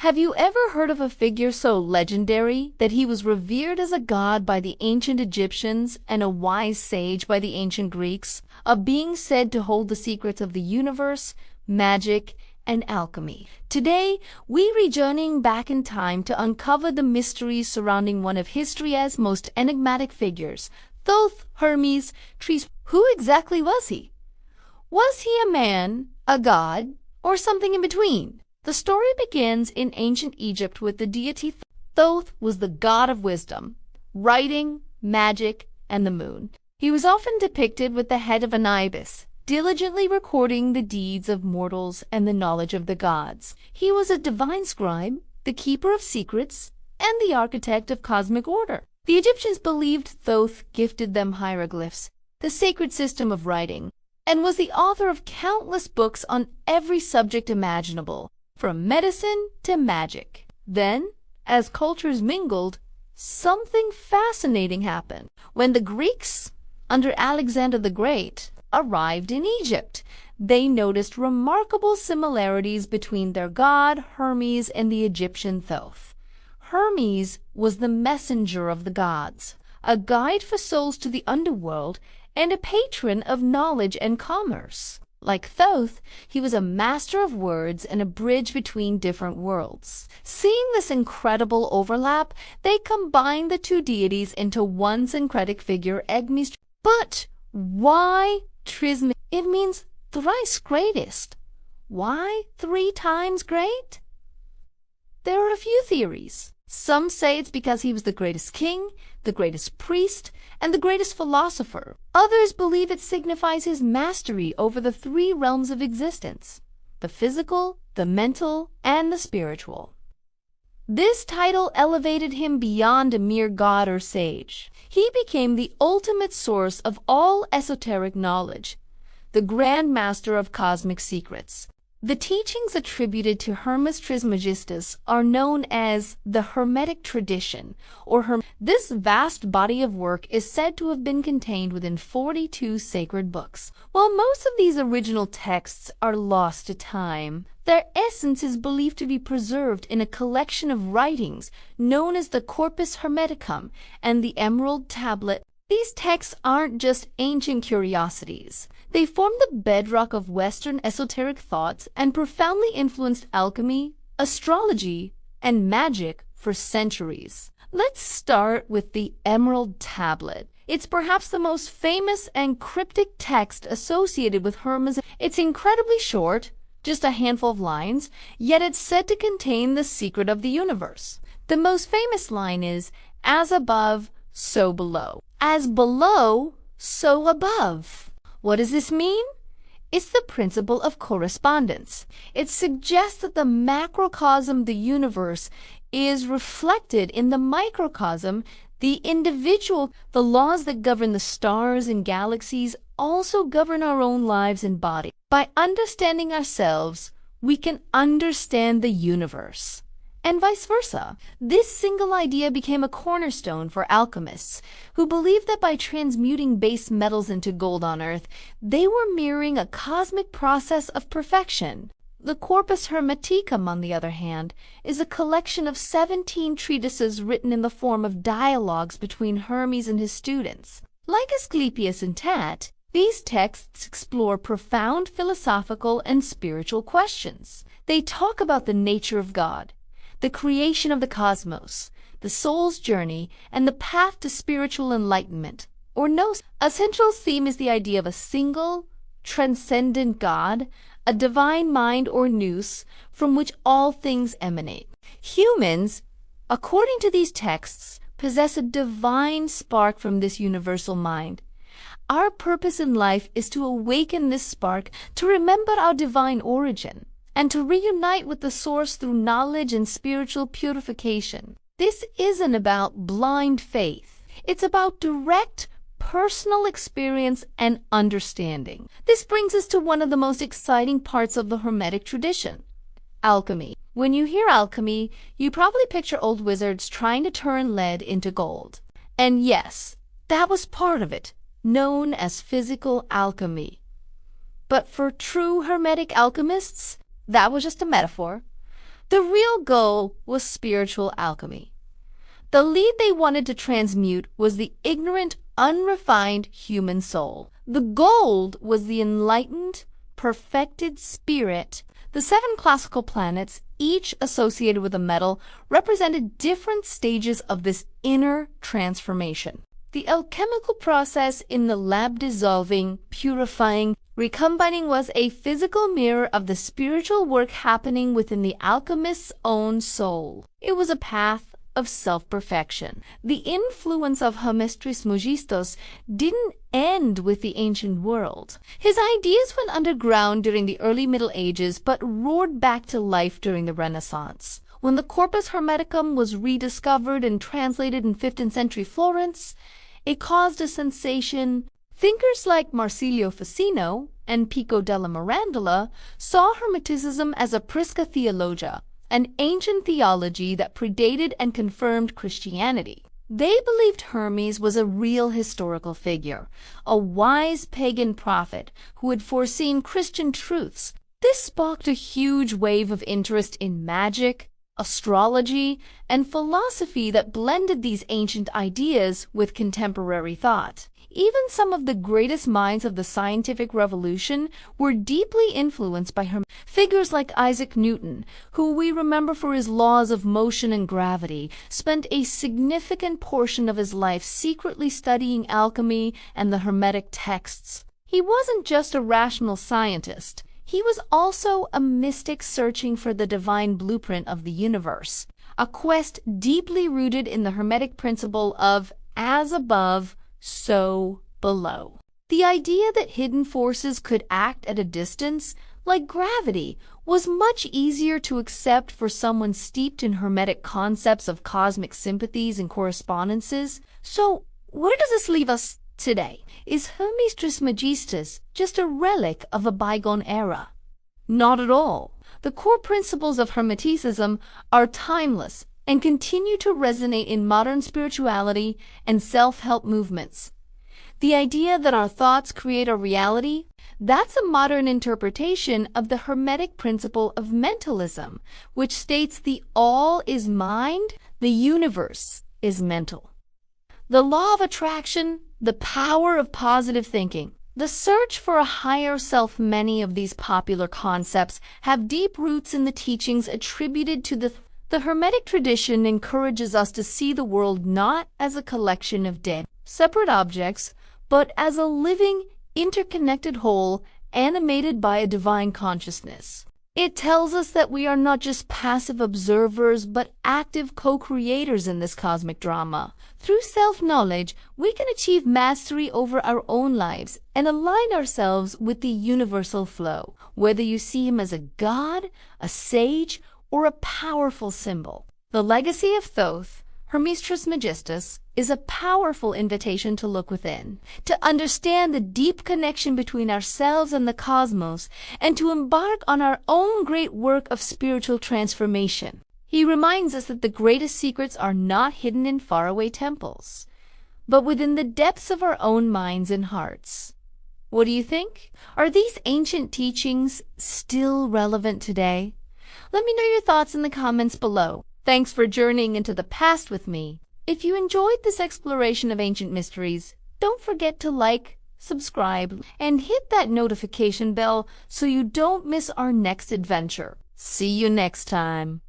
Have you ever heard of a figure so legendary that he was revered as a god by the ancient Egyptians and a wise sage by the ancient Greeks, a being said to hold the secrets of the universe, magic, and alchemy? Today, we're journeying back in time to uncover the mysteries surrounding one of history's most enigmatic figures, Thoth Hermes Trismegistus. Who exactly was he? Was he a man, a god, or something in between? The story begins in ancient Egypt with the deity Thoth. Thoth was the god of wisdom, writing, magic, and the moon. He was often depicted with the head of an ibis, diligently recording the deeds of mortals and the knowledge of the gods. He was a divine scribe, the keeper of secrets, and the architect of cosmic order. The Egyptians believed Thoth gifted them hieroglyphs, the sacred system of writing, and was the author of countless books on every subject imaginable, from medicine to magic. Then, as cultures mingled, something fascinating happened. When the Greeks, under Alexander the Great, arrived in Egypt, they noticed remarkable similarities between their god Hermes and the Egyptian Thoth. Hermes was the messenger of the gods, a guide for souls to the underworld, and a patron of knowledge and commerce. Like Thoth, he was a master of words and a bridge between different worlds. Seeing this incredible overlap, they combined the two deities into one syncretic figure, Hermes. But why Trismegistus? It means thrice greatest. Why 3 times great? There are a few theories. Some say it's because he was the greatest king, the greatest priest, and the greatest philosopher. Others believe it signifies his mastery over the 3 realms of existence: the physical, the mental, and the spiritual. This title elevated him beyond a mere god or sage. He became the ultimate source of all esoteric knowledge, the grand master of cosmic secrets. The teachings attributed to Hermes Trismegistus are known as the Hermetic tradition, or This vast body of work is said to have been contained within 42 sacred books. While most of these original texts are lost to time, their essence is believed to be preserved in a collection of writings known as the Corpus Hermeticum and the Emerald Tablet. These texts aren't just ancient curiosities. They form the bedrock of Western esoteric thoughts and profoundly influenced alchemy, astrology, and magic for centuries. Let's start with the Emerald Tablet. It's perhaps the most famous and cryptic text associated with Hermes. It's incredibly short, just a handful of lines, yet it's said to contain the secret of the universe. The most famous line is, "As above, so below." As below, so above. What does this mean? It's the principle of correspondence. It suggests that the macrocosm, the universe, is reflected in the microcosm, the individual. The laws that govern the stars and galaxies also govern our own lives and body. By understanding ourselves, we can understand the universe, and vice versa. This single idea became a cornerstone for alchemists, who believed that by transmuting base metals into gold on Earth, they were mirroring a cosmic process of perfection. The Corpus Hermeticum, on the other hand, is a collection of 17 treatises written in the form of dialogues between Hermes and his students. Like Asclepius and Tat, these texts explore profound philosophical and spiritual questions. They talk about the nature of God, the creation of the cosmos, the soul's journey, and the path to spiritual enlightenment, or gnosis. A central theme is the idea of a single, transcendent God, a divine mind or nous, from which all things emanate. Humans, according to these texts, possess a divine spark from this universal mind. Our purpose in life is to awaken this spark, to remember our divine origin, and to reunite with the source through knowledge and spiritual purification. This isn't about blind faith. It's about direct, personal experience and understanding. This brings us to one of the most exciting parts of the Hermetic tradition: alchemy. When you hear alchemy, you probably picture old wizards trying to turn lead into gold. And yes, that was part of it, known as physical alchemy. But for true Hermetic alchemists, that was just a metaphor. The real goal was spiritual alchemy. The lead they wanted to transmute was the ignorant, unrefined human soul. The gold was the enlightened, perfected spirit. The 7 classical planets, each associated with a metal, represented different stages of this inner transformation. The alchemical process in the lab dissolving, purifying, recombining was a physical mirror of the spiritual work happening within the alchemist's own soul. It was a path of self-perfection. The influence of Hermes Trismegistus didn't end with the ancient world. His ideas went underground during the early Middle Ages but roared back to life during the Renaissance. When the Corpus Hermeticum was rediscovered and translated in 15th century Florence, it caused a sensation. Thinkers like Marsilio Ficino and Pico della Mirandola saw Hermeticism as a Prisca theologia, an ancient theology that predated and confirmed Christianity. They believed Hermes was a real historical figure, a wise pagan prophet who had foreseen Christian truths. This sparked a huge wave of interest in magic, astrology, and philosophy that blended these ancient ideas with contemporary thought. Even some of the greatest minds of the scientific revolution were deeply influenced by Hermes. Figures like Isaac Newton, who we remember for his laws of motion and gravity, spent a significant portion of his life secretly studying alchemy and the Hermetic texts. He wasn't just a rational scientist. He was also a mystic searching for the divine blueprint of the universe, a quest deeply rooted in the Hermetic principle of as above, so below. The idea that hidden forces could act at a distance, like gravity, was much easier to accept for someone steeped in Hermetic concepts of cosmic sympathies and correspondences. So, where does this leave us today? Is Hermes Trismegistus just a relic of a bygone era? Not at all. The core principles of Hermeticism are timeless and continue to resonate in modern spirituality and self-help movements. The idea that our thoughts create our reality, that's a modern interpretation of the Hermetic principle of mentalism, which states the all is mind, the universe is mental. The law of attraction, the power of positive thinking, the search for a higher self. Many of these popular concepts have deep roots in the teachings attributed to the Hermetic tradition. Encourages us to see the world not as a collection of dead, separate objects, but as a living, interconnected whole animated by a divine consciousness. It tells us that we are not just passive observers, but active co-creators in this cosmic drama. Through self-knowledge, we can achieve mastery over our own lives and align ourselves with the universal flow, whether you see him as a god, a sage, or a powerful symbol. The legacy of Thoth Hermes Trismegistus is a powerful invitation to look within, to understand the deep connection between ourselves and the cosmos, and to embark on our own great work of spiritual transformation. He reminds us that the greatest secrets are not hidden in faraway temples, but within the depths of our own minds and hearts. What do you think? Are these ancient teachings still relevant today? Let me know your thoughts in the comments below. Thanks for journeying into the past with me. If you enjoyed this exploration of ancient mysteries, don't forget to like, subscribe, and hit that notification bell so you don't miss our next adventure. See you next time.